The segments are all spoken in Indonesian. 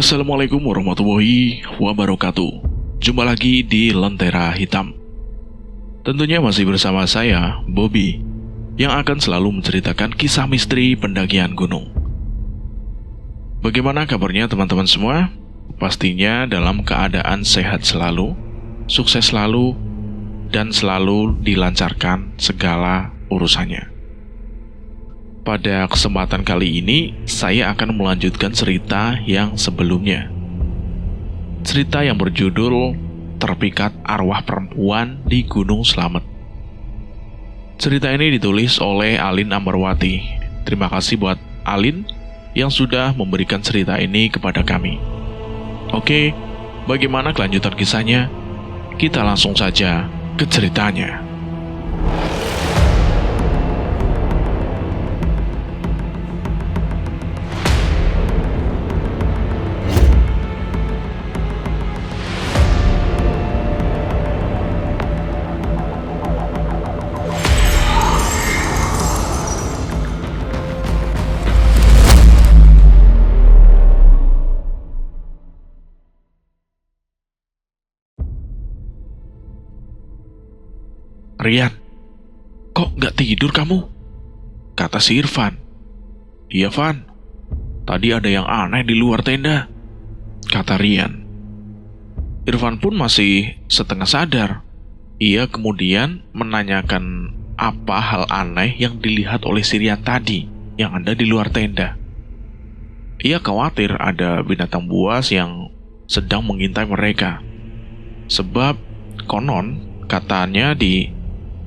Assalamualaikum warahmatullahi wabarakatuh. Jumpa lagi di Lentera Hitam. Tentunya masih bersama saya, Bobby, yang akan selalu menceritakan kisah misteri pendakian gunung. Bagaimana kabarnya teman-teman semua? Pastinya dalam keadaan sehat selalu, sukses selalu, dan selalu dilancarkan segala urusannya. Pada kesempatan kali ini, saya akan melanjutkan cerita yang sebelumnya. Cerita yang berjudul Terpikat Arwah Perempuan di Gunung Slamet. Cerita ini ditulis oleh Alin Ambarwati. Terima kasih buat Alin yang sudah memberikan cerita ini kepada kami. Oke, bagaimana kelanjutan kisahnya? Kita langsung saja ke ceritanya. "Rian, kok nggak tidur kamu?" kata si Irfan. "Iya, Van. Tadi ada yang aneh di luar tenda," kata Rian. Irfan pun masih setengah sadar. Ia kemudian menanyakan apa hal aneh yang dilihat oleh si Rian tadi yang ada di luar tenda. Ia khawatir ada binatang buas yang sedang mengintai mereka. Sebab konon katanya di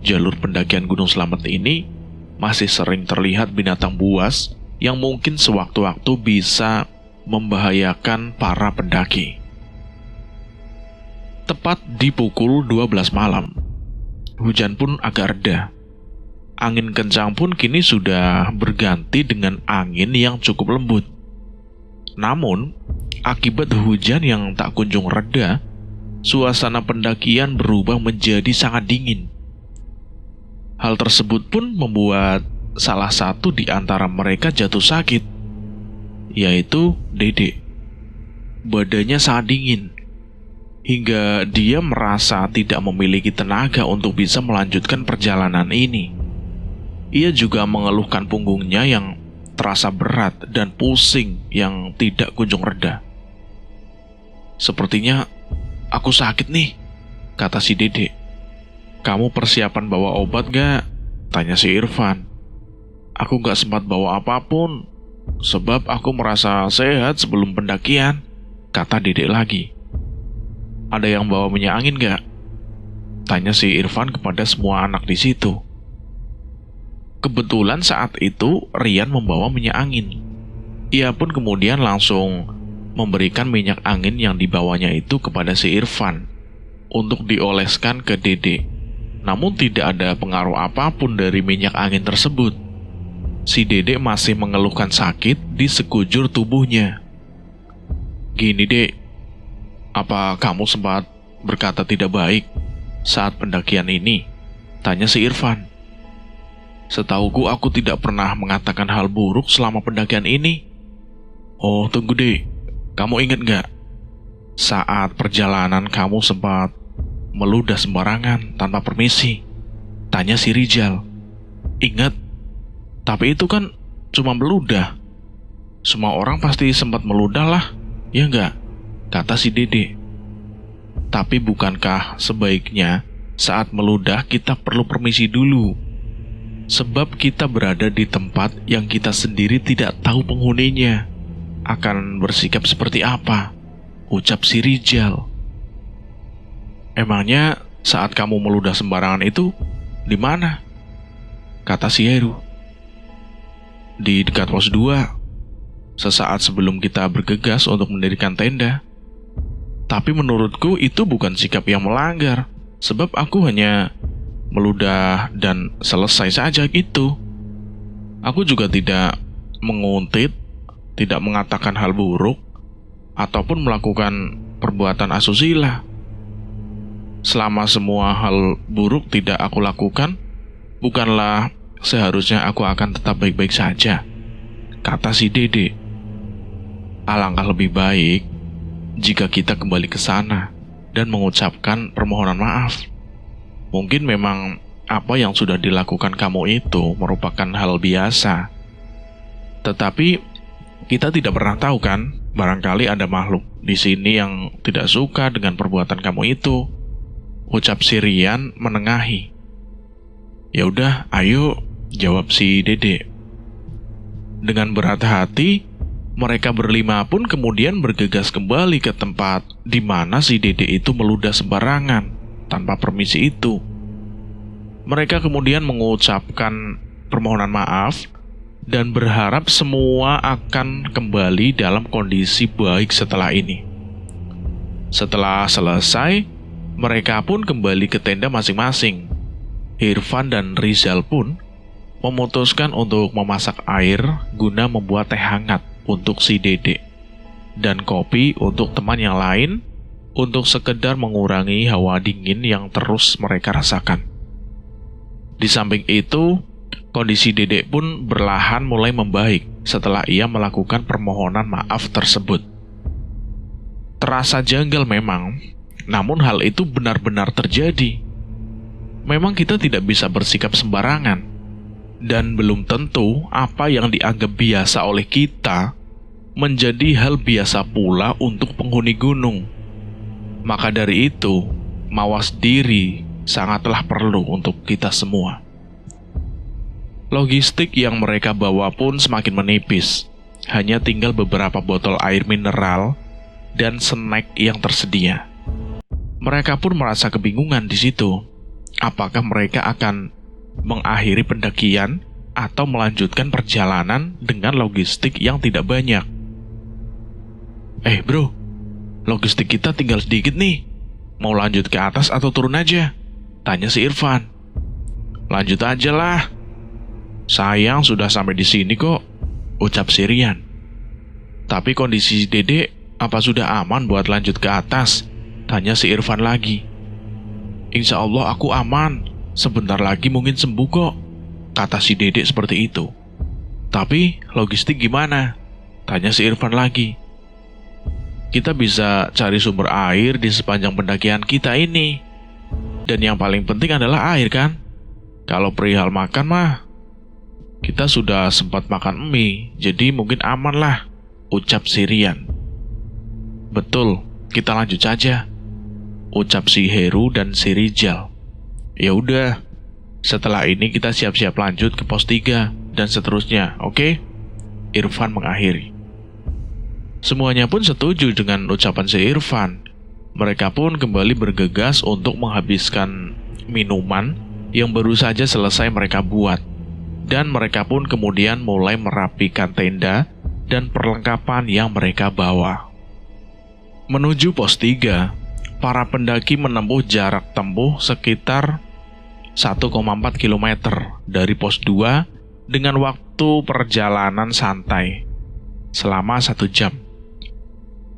jalur pendakian Gunung Slamet ini masih sering terlihat binatang buas yang mungkin sewaktu-waktu bisa membahayakan para pendaki. Tepat di pukul 12 malam, hujan pun agak reda. Angin kencang pun kini sudah berganti dengan angin yang cukup lembut. Namun, akibat hujan yang tak kunjung reda, suasana pendakian berubah menjadi sangat dingin. Hal tersebut pun membuat salah satu di antara mereka jatuh sakit, yaitu Dede. Badannya sangat dingin, hingga dia merasa tidak memiliki tenaga untuk bisa melanjutkan perjalanan ini. Ia juga mengeluhkan punggungnya yang terasa berat dan pusing yang tidak kunjung reda. "Sepertinya aku sakit nih," kata si Dede. "Kamu persiapan bawa obat gak?" tanya si Irfan. "Aku gak sempat bawa apapun, sebab aku merasa sehat sebelum pendakian," kata Dede lagi. "Ada yang bawa minyak angin gak?" tanya si Irfan kepada semua anak di situ. Kebetulan saat itu Rian membawa minyak angin. Ia pun kemudian langsung memberikan minyak angin yang dibawanya itu kepada si Irfan untuk dioleskan ke Dede. Namun tidak ada pengaruh apapun dari minyak angin tersebut. Si Dede masih mengeluhkan sakit di sekujur tubuhnya. "Gini, Dek, apa kamu sempat berkata tidak baik saat pendakian ini?" tanya si Irfan. "Setauku aku tidak pernah mengatakan hal buruk selama pendakian ini." "Oh, tunggu, Dek. Kamu ingat gak? Saat perjalanan kamu sempat meludah sembarangan tanpa permisi?" tanya si Rijal. "Ingat, tapi itu kan cuma meludah. Semua orang pasti sempat meludah lah, ya enggak?" kata si Dede. "Tapi bukankah sebaiknya saat meludah kita perlu permisi dulu? Sebab kita berada di tempat yang kita sendiri tidak tahu penghuninya akan bersikap seperti apa," ucap si Rijal. "Emangnya saat kamu meludah sembarangan itu di mana?" kata si Heru. "Di dekat pos 2, sesaat sebelum kita bergegas untuk mendirikan tenda. Tapi menurutku itu bukan sikap yang melanggar, sebab aku hanya meludah dan selesai saja gitu. Aku juga tidak menguntit, tidak mengatakan hal buruk, ataupun melakukan perbuatan asusila. Selama semua hal buruk tidak aku lakukan, bukanlah seharusnya aku akan tetap baik-baik saja," kata si Dede. alangkah lebih baik jika kita kembali ke sana dan mengucapkan permohonan maaf. Mungkin memang apa yang sudah dilakukan kamu itu merupakan hal biasa. Tetapi kita tidak pernah tahu kan, barangkali ada makhluk di sini yang tidak suka dengan perbuatan kamu itu. Ucap si Rian menengahi. Ya udah, ayo, jawab si Dede. Dengan berat hati, mereka berlima pun kemudian bergegas kembali ke tempat di mana si Dede itu meludah sembarangan tanpa permisi itu. Mereka kemudian mengucapkan permohonan maaf dan berharap semua akan kembali dalam kondisi baik setelah ini. Setelah selesai, mereka pun kembali ke tenda masing-masing. Irfan dan Rizal pun memutuskan untuk memasak air guna membuat teh hangat untuk si Dede dan kopi untuk teman yang lain untuk sekedar mengurangi hawa dingin yang terus mereka rasakan. Di samping itu, kondisi Dede pun perlahan mulai membaik setelah ia melakukan permohonan maaf tersebut. Terasa janggal memang, namun hal itu benar-benar terjadi. Memang kita tidak bisa bersikap sembarangan, dan belum tentu apa yang dianggap biasa oleh kita menjadi hal biasa pula untuk penghuni gunung. Maka dari itu, mawas diri sangatlah perlu untuk kita semua. Logistik yang mereka bawa pun semakin menipis. Hanya tinggal beberapa botol air mineral dan snack yang tersedia. Mereka pun merasa kebingungan di situ. Apakah mereka akan mengakhiri pendakian atau melanjutkan perjalanan dengan logistik yang tidak banyak? Bro, logistik kita tinggal sedikit nih. Mau lanjut ke atas atau turun aja? Tanya si Irfan. Lanjut aja lah. Sayang sudah sampai di sini kok, ucap si Rian. Tapi kondisi Dede apa sudah aman buat lanjut ke atas? Tanya si Irfan lagi. Insya Allah aku aman, sebentar lagi mungkin sembuh kok, kata si Dede seperti itu. Tapi logistik gimana? Tanya si Irfan lagi. Kita bisa cari sumber air di sepanjang pendakian kita ini. Dan yang paling penting adalah air kan? Kalau perihal makan mah, kita sudah sempat makan mie, jadi mungkin aman lah, ucap si Rian. Betul, kita lanjut saja, ucap si Heru dan si Rizal. Ya udah, setelah ini kita siap-siap lanjut ke pos 3 dan seterusnya, oke? Irfan mengakhiri. Semuanya pun setuju dengan ucapan si Irfan. Mereka pun kembali bergegas untuk menghabiskan minuman yang baru saja selesai mereka buat. Dan mereka pun kemudian mulai merapikan tenda dan perlengkapan yang mereka bawa. Menuju pos 3, para pendaki menempuh jarak tempuh sekitar 1,4 km dari pos 2 dengan waktu perjalanan santai selama 1 jam.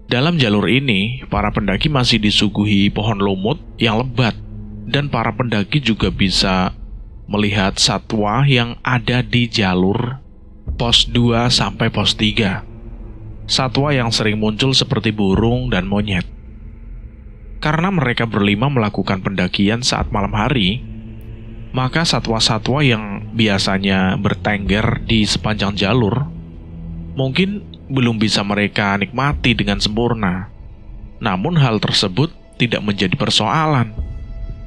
Dalam jalur ini, para pendaki masih disuguhi pohon lumut yang lebat, dan para pendaki juga bisa melihat satwa yang ada di jalur pos 2 sampai pos 3. Satwa yang sering muncul seperti burung dan monyet. Karena mereka berlima melakukan pendakian saat malam hari, maka satwa-satwa yang biasanya bertengger di sepanjang jalur mungkin belum bisa mereka nikmati dengan sempurna. Namun hal tersebut tidak menjadi persoalan,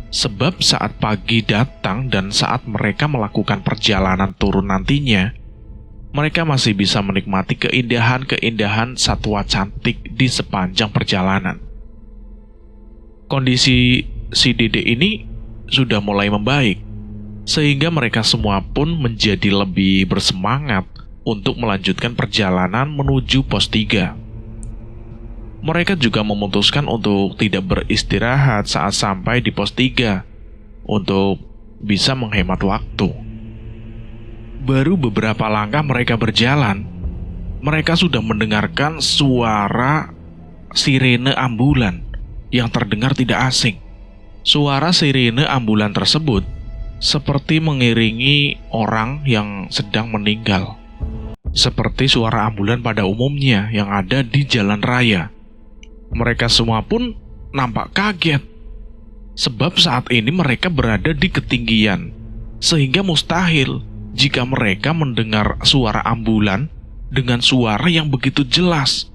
sebab saat pagi datang dan saat mereka melakukan perjalanan turun nantinya, mereka masih bisa menikmati keindahan-keindahan satwa cantik di sepanjang perjalanan. Kondisi si Dede ini sudah mulai membaik, sehingga mereka semua pun menjadi lebih bersemangat untuk melanjutkan perjalanan menuju pos 3. Mereka juga memutuskan untuk tidak beristirahat saat sampai di pos 3 untuk bisa menghemat waktu. Baru beberapa langkah mereka berjalan, mereka sudah mendengarkan suara sirene ambulan yang terdengar tidak asing. Suara sirene ambulan tersebut seperti mengiringi orang yang sedang meninggal. seperti suara ambulan pada umumnya yang ada di jalan raya. Mereka semua pun nampak kaget, sebab saat ini mereka berada di ketinggian, sehingga mustahil jika mereka mendengar suara ambulan dengan suara yang begitu jelas.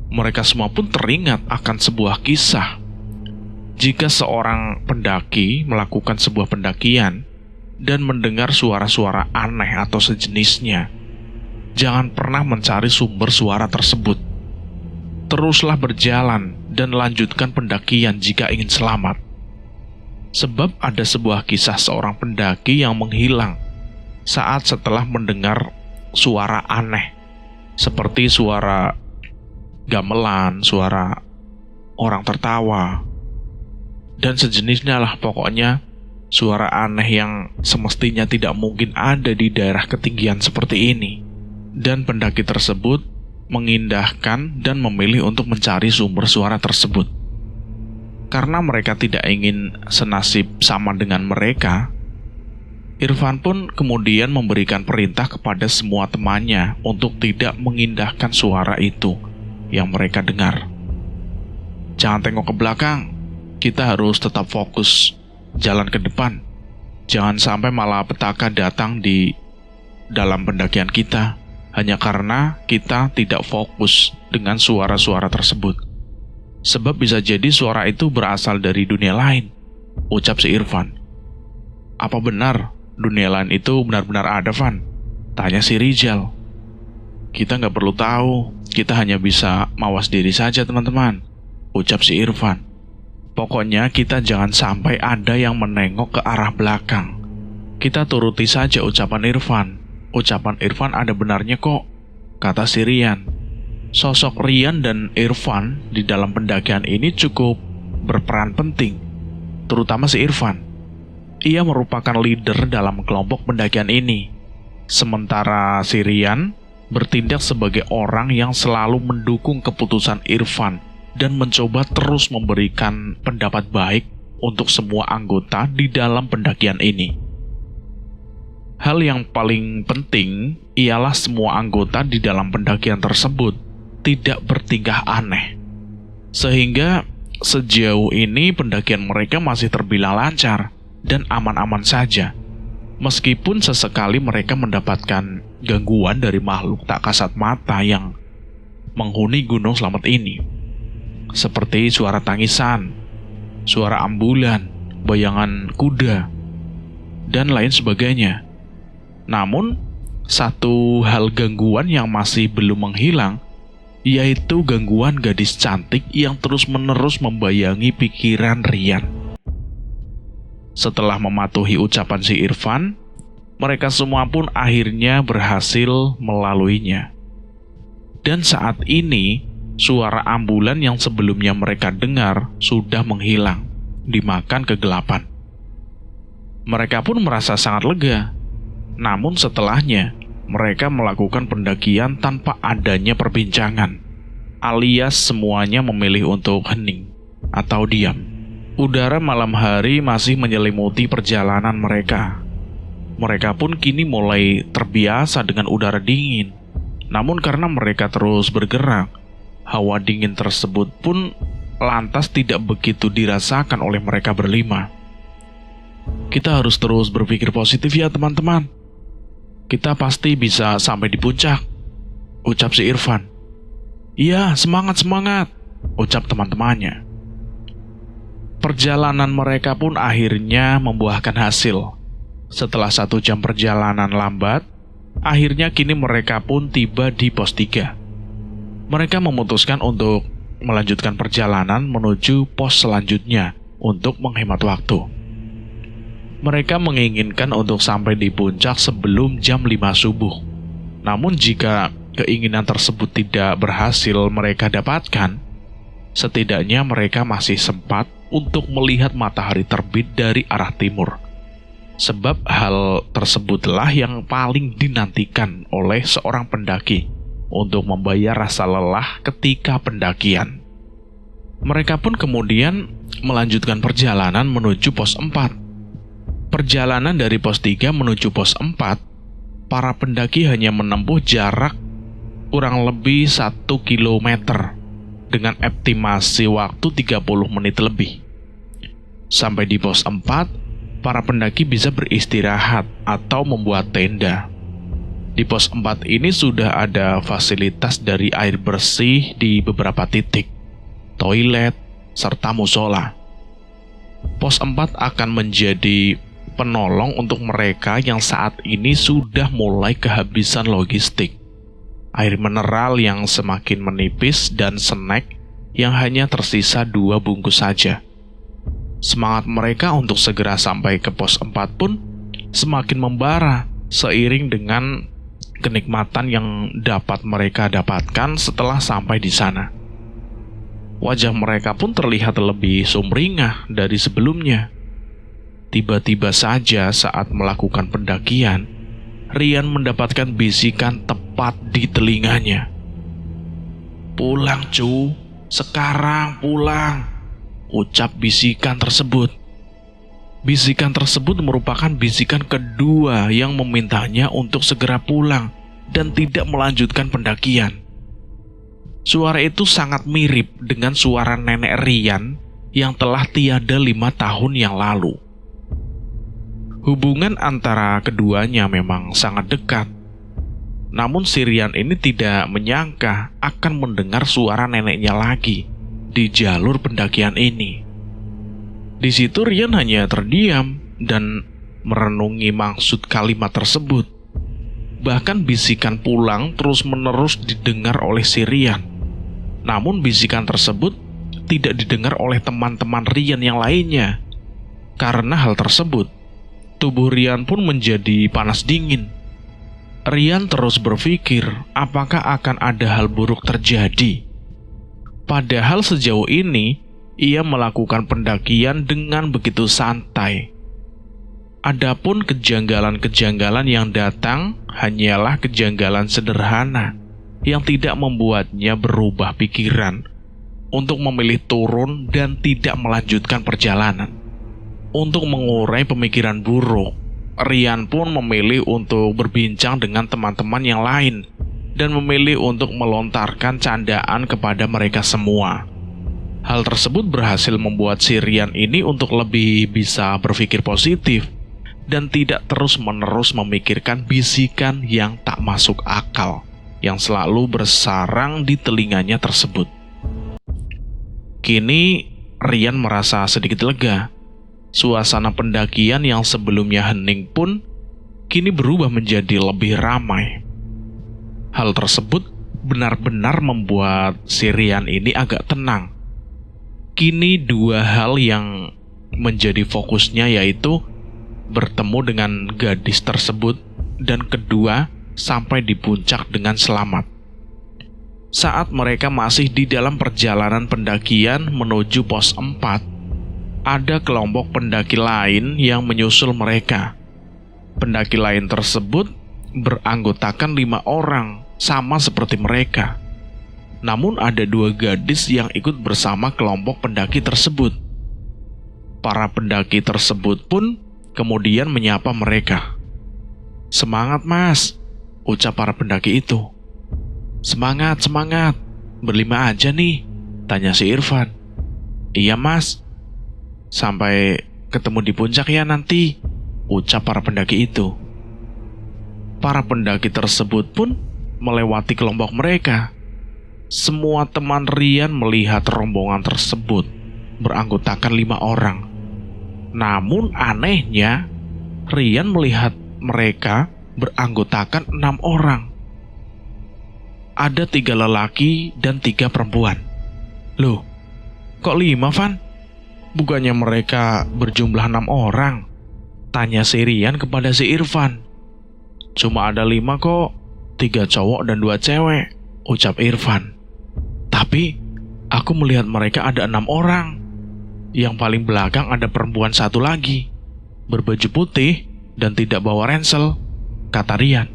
Mereka semua pun teringat akan sebuah kisah. Jika seorang pendaki melakukan sebuah pendakian dan mendengar suara-suara aneh atau sejenisnya, jangan pernah mencari sumber suara tersebut. Teruslah berjalan dan lanjutkan pendakian jika ingin selamat. Sebab ada sebuah kisah seorang pendaki yang menghilang saat setelah mendengar suara aneh, seperti suara gamelan, suara orang tertawa, dan sejenisnya lah. Pokoknya suara aneh yang semestinya tidak mungkin ada di daerah ketinggian seperti ini. Dan pendaki tersebut mengindahkan dan memilih untuk mencari sumber suara tersebut. Karena mereka tidak ingin senasib sama dengan mereka, Irfan pun kemudian memberikan perintah kepada semua temannya untuk tidak mengindahkan suara itu yang mereka dengar. Jangan tengok ke belakang, kita harus tetap fokus jalan ke depan. Jangan sampai malapetaka datang di dalam pendakian kita hanya karena kita tidak fokus dengan suara-suara tersebut. Sebab bisa jadi suara itu berasal dari dunia lain, ucap si Irfan. Apa benar dunia lain itu benar-benar ada, Van? Tanya si Rijal. Kita nggak perlu tahu, kita hanya bisa mawas diri saja, teman-teman, ucap si Irfan. Pokoknya kita jangan sampai ada yang menengok ke arah belakang. Kita turuti saja ucapan Irfan. Ucapan Irfan ada benarnya kok, kata si Rian. Sosok Rian dan Irfan di dalam pendakian ini cukup berperan penting, terutama si Irfan. Ia merupakan leader dalam kelompok pendakian ini, sementara si Rian bertindak sebagai orang yang selalu mendukung keputusan Irfan dan mencoba terus memberikan pendapat baik untuk semua anggota di dalam pendakian ini. Hal yang paling penting ialah semua anggota di dalam pendakian tersebut tidak bertingkah aneh, sehingga sejauh ini pendakian mereka masih terbilang lancar dan aman-aman saja, meskipun sesekali mereka mendapatkan gangguan dari makhluk tak kasat mata yang menghuni Gunung Slamet ini, seperti suara tangisan, suara ambulan, bayangan kuda, dan lain sebagainya. Namun, satu hal gangguan yang masih belum menghilang, yaitu gangguan gadis cantik yang terus-menerus membayangi pikiran Rian. Setelah mematuhi ucapan si Irfan, mereka semua pun akhirnya berhasil melaluinya. Dan saat ini, suara ambulan yang sebelumnya mereka dengar sudah menghilang, dimakan kegelapan. Mereka pun merasa sangat lega. Namun setelahnya, mereka melakukan pendakian tanpa adanya perbincangan, alias semuanya memilih untuk hening atau diam. Udara malam hari masih menyelimuti perjalanan mereka. Mereka pun kini mulai terbiasa dengan udara dingin. Namun karena mereka terus bergerak, hawa dingin tersebut pun lantas tidak begitu dirasakan oleh mereka berlima. Kita harus terus berpikir positif ya teman-teman. Kita pasti bisa sampai di puncak, ucap si Irfan. Iya, semangat-semangat, ucap teman-temannya. Perjalanan mereka pun akhirnya membuahkan hasil. Setelah 1 jam perjalanan lambat, akhirnya kini mereka pun tiba di pos 3. Mereka memutuskan untuk melanjutkan perjalanan menuju pos selanjutnya untuk menghemat waktu. Mereka menginginkan untuk sampai di puncak sebelum jam 5 subuh. Namun jika keinginan tersebut tidak berhasil mereka dapatkan, setidaknya mereka masih sempat untuk melihat matahari terbit dari arah timur. Sebab hal tersebutlah yang paling dinantikan oleh seorang pendaki untuk membayar rasa lelah ketika pendakian. Mereka pun kemudian melanjutkan perjalanan menuju pos 4. Perjalanan dari pos 3 menuju pos 4 para pendaki hanya menempuh jarak kurang lebih 1 kilometer dengan estimasi waktu 30 menit lebih. Sampai di pos 4, para pendaki bisa beristirahat atau membuat tenda. Di pos 4 ini sudah ada fasilitas dari air bersih di beberapa titik, toilet, serta musola. Pos 4 akan menjadi penolong untuk mereka yang saat ini sudah mulai kehabisan logistik, air mineral yang semakin menipis, dan snack yang hanya tersisa 2 bungkus saja. Semangat mereka untuk segera sampai ke pos 4 pun semakin membara seiring dengan kenikmatan yang dapat mereka dapatkan setelah sampai di sana. Wajah mereka pun terlihat lebih sumringah dari sebelumnya. Tiba-tiba saja saat melakukan pendakian, Rian mendapatkan bisikan tepat di telinganya. "Pulang, cu. Sekarang pulang," ucap bisikan tersebut. Bisikan tersebut merupakan bisikan kedua yang memintanya untuk segera pulang dan tidak melanjutkan pendakian. Suara itu sangat mirip dengan suara nenek Rian yang telah tiada 5 tahun yang lalu. Hubungan antara keduanya memang sangat dekat. Namun si Rian ini tidak menyangka akan mendengar suara neneknya lagi di jalur pendakian ini. Di situ Rian hanya terdiam dan merenungi maksud kalimat tersebut. Bahkan bisikan pulang terus-menerus didengar oleh si Rian. Namun bisikan tersebut tidak didengar oleh teman-teman Rian yang lainnya. Karena hal tersebut, tubuh Rian pun menjadi panas dingin. Rian terus berpikir apakah akan ada hal buruk terjadi. Padahal sejauh ini, ia melakukan pendakian dengan begitu santai. Adapun kejanggalan-kejanggalan yang datang hanyalah kejanggalan sederhana yang tidak membuatnya berubah pikiran untuk memilih turun dan tidak melanjutkan perjalanan. Untuk mengurai pemikiran buruk, Rian pun memilih untuk berbincang dengan teman-teman yang lain dan memilih untuk melontarkan candaan kepada mereka semua. Hal tersebut berhasil membuat si Rian ini untuk lebih bisa berpikir positif dan tidak terus-menerus memikirkan bisikan yang tak masuk akal yang selalu bersarang di telinganya tersebut. Kini Rian merasa sedikit lega. Suasana pendakian yang sebelumnya hening pun kini berubah menjadi lebih ramai. Hal tersebut benar-benar membuat si Rian ini agak tenang. Kini 2 hal yang menjadi fokusnya, yaitu bertemu dengan gadis tersebut dan kedua, sampai di puncak dengan selamat. Saat mereka masih di dalam perjalanan pendakian menuju pos 4, ada kelompok pendaki lain yang menyusul mereka. Pendaki lain tersebut beranggotakan 5 orang, sama seperti mereka. Namun ada 2 gadis yang ikut bersama kelompok pendaki tersebut. Para pendaki tersebut pun kemudian menyapa mereka. "Semangat, Mas," ucap para pendaki itu. Semangat, berlima aja nih," tanya si Irfan. "Iya, Mas. Sampai ketemu di puncak ya nanti," ucap para pendaki itu. Para pendaki tersebut pun melewati kelompok mereka. Semua teman Rian melihat rombongan tersebut beranggotakan 5 orang. Namun anehnya, Rian melihat mereka beranggotakan 6 orang. Ada 3 lelaki dan 3 perempuan. "Loh, kok 5, Van? Bukannya mereka berjumlah 6 orang?" tanya si Rian kepada si Irfan. "Cuma ada 5 kok, 3 cowok dan 2 cewek," ucap Irfan. "Tapi aku melihat mereka ada 6 orang. Yang paling belakang ada perempuan 1 lagi, berbaju putih dan tidak bawa ransel," kata Rian.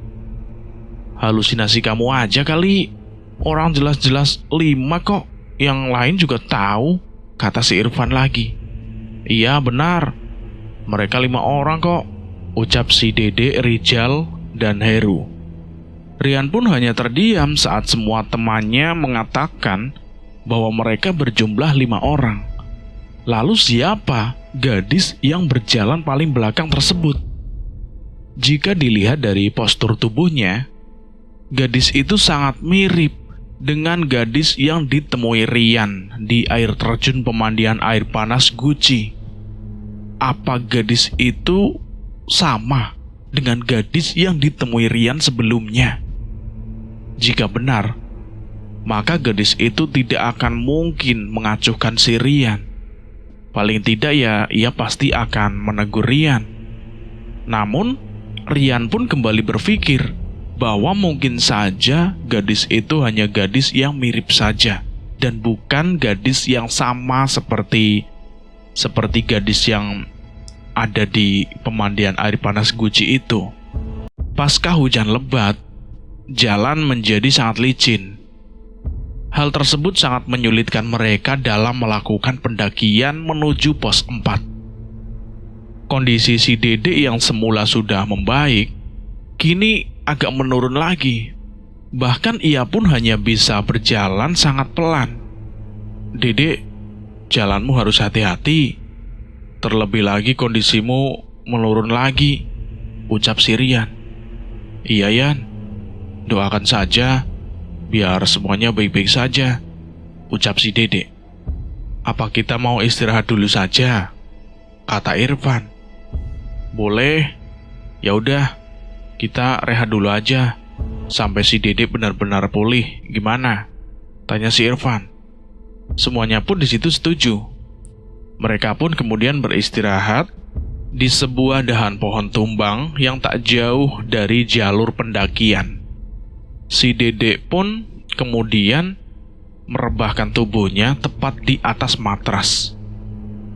"Halusinasi kamu aja kali. Orang jelas-jelas 5 kok. Yang lain juga tahu," kata si Irfan lagi. "Iya benar, mereka 5 orang kok," ucap si Dede, Rijal, dan Heru. Rian pun hanya terdiam saat semua temannya mengatakan bahwa mereka berjumlah 5 orang. Lalu siapa gadis yang berjalan paling belakang tersebut? Jika dilihat dari postur tubuhnya, gadis itu sangat mirip dengan gadis yang ditemui Rian di air terjun pemandian air panas Guci. Apa gadis itu sama dengan gadis yang ditemui Rian sebelumnya? Jika benar, maka gadis itu tidak akan mungkin mengacuhkan si Rian. Paling tidak ya, ia pasti akan menegur Rian. Namun, Rian pun kembali berpikir bahwa mungkin saja gadis itu hanya gadis yang mirip saja dan bukan gadis yang sama seperti gadis yang ada di pemandian air panas Guci itu. Pasca hujan lebat, jalan menjadi sangat licin. Hal tersebut sangat menyulitkan mereka dalam melakukan pendakian menuju pos 4. Kondisi si Dede yang semula sudah membaik, kini agak menurun lagi. Bahkan ia pun hanya bisa berjalan sangat pelan. "Dede, jalanmu harus hati-hati. Terlebih lagi kondisimu menurun lagi," ucap si Rian. "Iya, Yan. Doakan saja biar semuanya baik-baik saja," ucap si Dede. "Apa kita mau istirahat dulu saja?" kata Irfan. "Boleh. Ya udah, kita rehat dulu aja sampai si Dede benar-benar pulih. Gimana?" tanya si Irfan. Semuanya pun di situ setuju. Mereka pun kemudian beristirahat di sebuah dahan pohon tumbang yang tak jauh dari jalur pendakian. Si Dede pun kemudian merebahkan tubuhnya tepat di atas matras.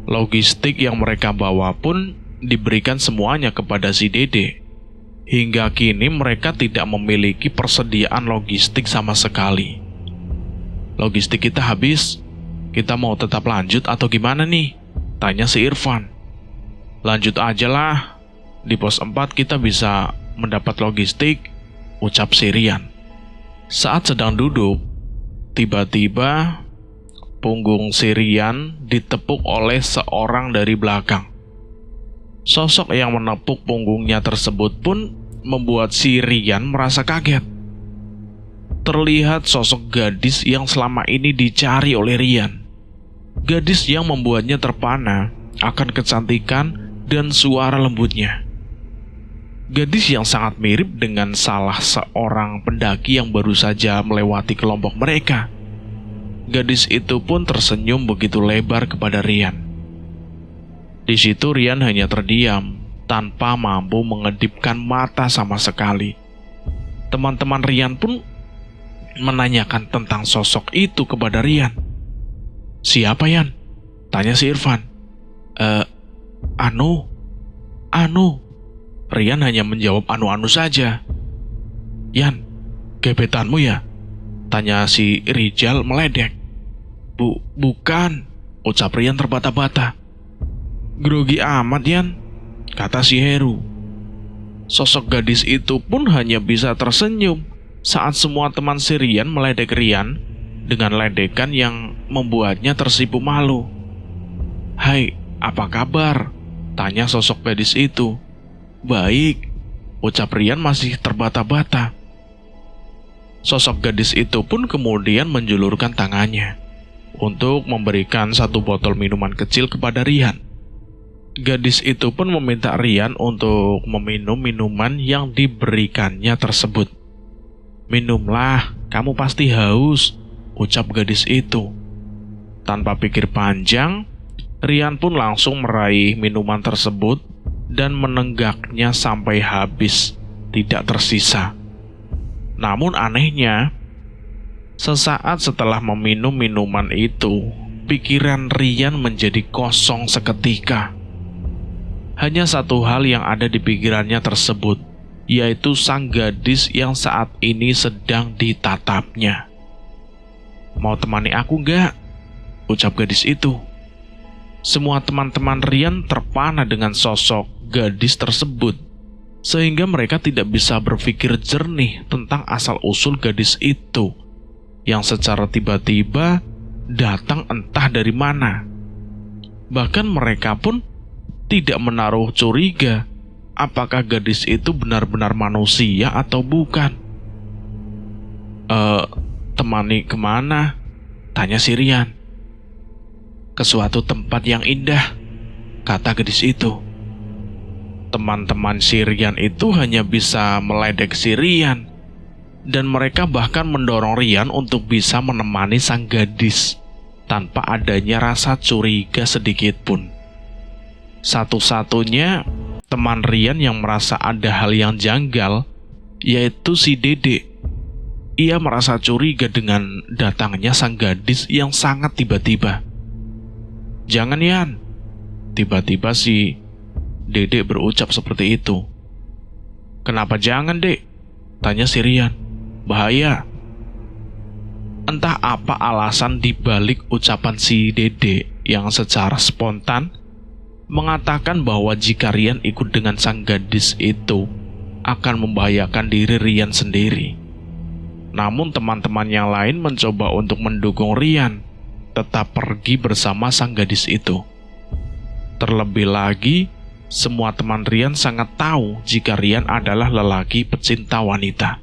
Logistik yang mereka bawa pun diberikan semuanya kepada si Dede. Hingga kini mereka tidak memiliki persediaan logistik sama sekali. "Logistik kita habis. Kita mau tetap lanjut atau gimana nih?" tanya si Irfan. "Lanjut aja lah. Di pos 4 kita bisa mendapat logistik," ucap si Rian. Saat sedang duduk, tiba-tiba punggung si Rian ditepuk oleh seorang dari belakang. Sosok yang menepuk punggungnya tersebut pun membuat si Rian merasa kaget. Terlihat sosok gadis yang selama ini dicari oleh Rian. Gadis yang membuatnya terpana akan kecantikan dan suara lembutnya. Gadis yang sangat mirip dengan salah seorang pendaki yang baru saja melewati kelompok mereka. Gadis itu pun tersenyum begitu lebar kepada Rian. Di situ Rian hanya terdiam, tanpa mampu mengedipkan mata sama sekali. Teman-teman Rian pun menanyakan tentang sosok itu kepada Rian. "Siapa, Yan?" tanya si Irfan. Anu. Rian hanya menjawab anu-anu saja. "Yan, gebetanmu ya?" tanya si Rijal meledek. Bukan, ucap Rian terbata-bata. "Grogi amat, Yan," kata si Heru. Sosok gadis itu pun hanya bisa tersenyum saat semua teman si Rian meledek Rian dengan ledekan yang membuatnya tersipu malu. "Hai, apa kabar?" tanya sosok gadis itu. "Baik," ucap Rian masih terbata-bata. Sosok gadis itu pun kemudian menjulurkan tangannya untuk memberikan satu botol minuman kecil kepada Rian. Gadis itu pun meminta Rian untuk meminum minuman yang diberikannya tersebut. "Minumlah, kamu pasti haus," ucap gadis itu. Tanpa pikir panjang, Rian pun langsung meraih minuman tersebut dan menenggaknya sampai habis, tidak tersisa. Namun anehnya, sesaat setelah meminum minuman itu, pikiran Rian menjadi kosong seketika. Hanya satu hal yang ada di pikirannya tersebut, yaitu sang gadis yang saat ini sedang ditatapnya. "Mau temani aku gak?" ucap gadis itu. Semua teman-teman Rian terpana dengan sosok gadis tersebut. sehingga mereka tidak bisa berpikir jernih tentang asal-usul gadis itu yang secara tiba-tiba datang entah dari mana. Bahkan mereka pun tidak menaruh curiga apakah gadis itu benar-benar manusia atau bukan. Temani kemana?" tanya si Rian. "Ke suatu tempat yang indah," kata gadis itu. Teman-teman si Rian itu hanya bisa meledek si Rian, dan mereka bahkan mendorong Rian untuk bisa menemani sang gadis tanpa adanya rasa curiga sedikit pun. Satu-satunya teman Rian yang merasa ada hal yang janggal yaitu si Dede. Ia merasa curiga dengan datangnya sang gadis yang sangat tiba-tiba. "Jangan, Yan," tiba-tiba si Dede berucap seperti itu. "Kenapa jangan, Dek?" tanya si Rian. "Bahaya." Entah apa alasan dibalik ucapan si Dede yang secara spontan mengatakan bahwa jika Rian ikut dengan sang gadis itu akan membahayakan diri Rian sendiri. Namun teman-teman yang lain mencoba untuk mendukung Rian tetap pergi bersama sang gadis itu. Terlebih lagi, semua teman Rian sangat tahu jika Rian adalah lelaki pecinta wanita.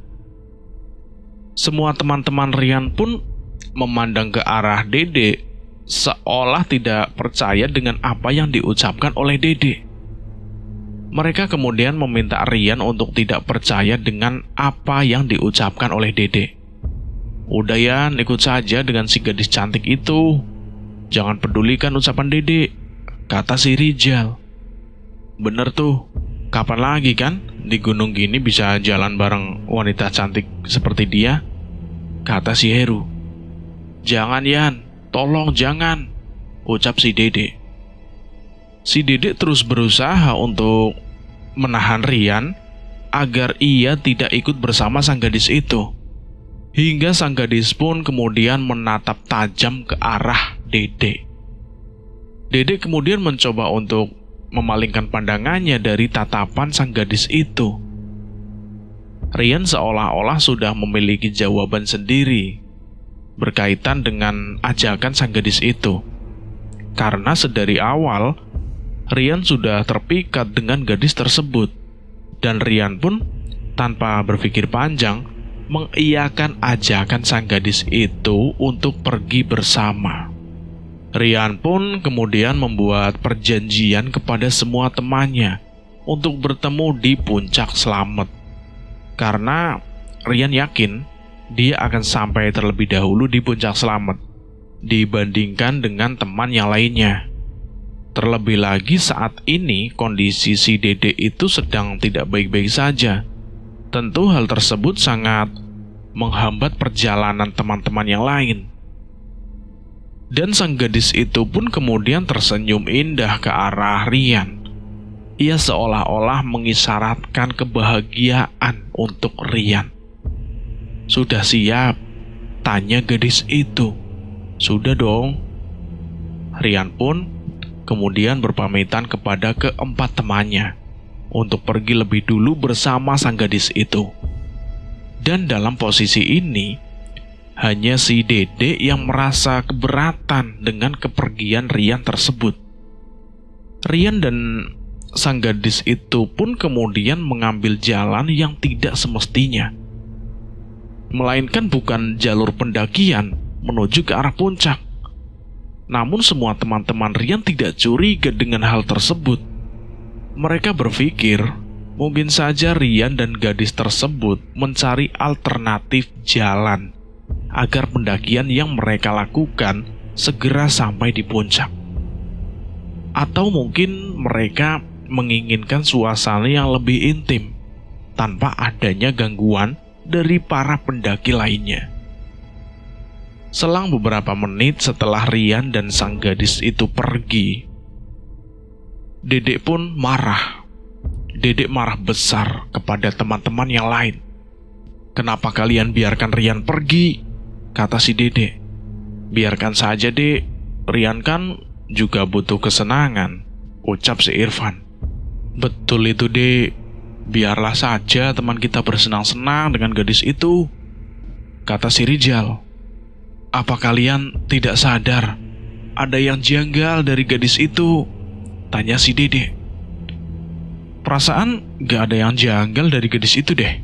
Semua teman-teman Rian pun memandang ke arah Dede seolah tidak percaya dengan apa yang diucapkan oleh Dede. Mereka kemudian meminta Rian untuk tidak percaya dengan apa yang diucapkan oleh Dede. "Udah, Yan, ikut saja dengan si gadis cantik itu. Jangan pedulikan ucapan Dede," kata si Rijal. "Bener tuh, kapan lagi kan di gunung gini bisa jalan bareng wanita cantik seperti dia?" kata si Heru. "Jangan, Yan, tolong jangan," ucap si Dede. Si Dede terus berusaha untuk menahan Rian agar ia tidak ikut bersama sang gadis itu. Hingga sang gadis pun kemudian menatap tajam ke arah Dede. Dede kemudian mencoba untuk memalingkan pandangannya dari tatapan sang gadis itu. Rian seolah-olah sudah memiliki jawaban sendiri berkaitan dengan ajakan sang gadis itu. Karena sedari awal Rian sudah terpikat dengan gadis tersebut, dan Rian pun tanpa berpikir panjang mengiyakan ajakan sang gadis itu untuk pergi bersama. Rian pun kemudian membuat perjanjian kepada semua temannya untuk bertemu di Puncak Slamet. Karena Rian yakin dia akan sampai terlebih dahulu di Puncak Slamet dibandingkan dengan teman yang lainnya. Terlebih lagi saat ini kondisi si Dede itu sedang tidak baik-baik saja. Tentu hal tersebut sangat menghambat perjalanan teman-teman yang lain. Dan sang gadis itu pun kemudian tersenyum indah ke arah Rian. Ia seolah-olah mengisyaratkan kebahagiaan untuk Rian. "Sudah siap?" tanya gadis itu. "Sudah dong." Rian pun kemudian berpamitan kepada keempat temannya untuk pergi lebih dulu bersama sang gadis itu. Dan dalam posisi ini, hanya si Dede yang merasa keberatan dengan kepergian Rian tersebut. Rian dan sang gadis itu pun kemudian mengambil jalan yang tidak semestinya, melainkan bukan jalur pendakian menuju ke arah puncak. Namun semua teman-teman Rian tidak curiga dengan hal tersebut. Mereka berpikir mungkin saja Rian dan gadis tersebut mencari alternatif jalan agar pendakian yang mereka lakukan segera sampai di puncak. Atau mungkin mereka menginginkan suasana yang lebih intim tanpa adanya gangguan dari para pendaki lainnya. Selang beberapa menit setelah Rian dan sang gadis itu pergi, Dedek pun marah. Dedek marah besar kepada teman-teman yang lain. "Kenapa kalian biarkan Rian pergi?" kata si Dedek. "Biarkan saja, Dek. Rian kan juga butuh kesenangan," ucap si Irfan. "Betul itu, Dek. Biarlah saja teman kita bersenang-senang dengan gadis itu, kata si Rijal. Apa kalian tidak sadar ada yang janggal dari gadis itu? Tanya si Dede. Perasaan gak ada yang janggal dari gadis itu deh.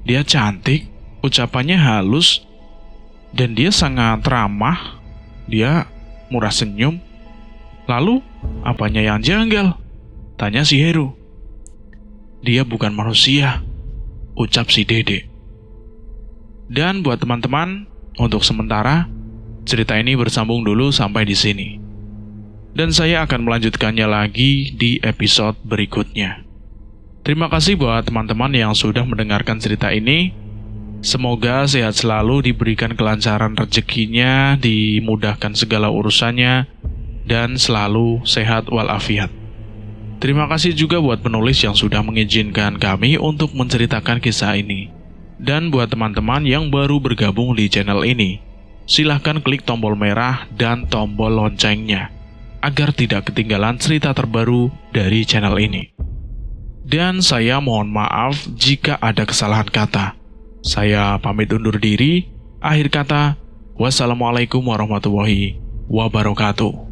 Dia cantik, ucapannya halus, dan dia sangat ramah. Dia murah senyum. Lalu, apanya yang janggal? Tanya si Heru. Dia bukan manusia, ucap si Dede. Dan buat teman-teman, untuk sementara, cerita ini bersambung dulu sampai di sini. Dan saya akan melanjutkannya lagi di episode berikutnya. Terima kasih buat teman-teman yang sudah mendengarkan cerita ini. Semoga sehat selalu, diberikan kelancaran rezekinya, dimudahkan segala urusannya, dan selalu sehat walafiat. Terima kasih juga buat penulis yang sudah mengizinkan kami untuk menceritakan kisah ini. Dan buat teman-teman yang baru bergabung di channel ini, silahkan klik tombol merah dan tombol loncengnya, agar tidak ketinggalan cerita terbaru dari channel ini. Dan saya mohon maaf jika ada kesalahan kata. Saya pamit undur diri. Akhir kata, wassalamualaikum warahmatullahi wabarakatuh.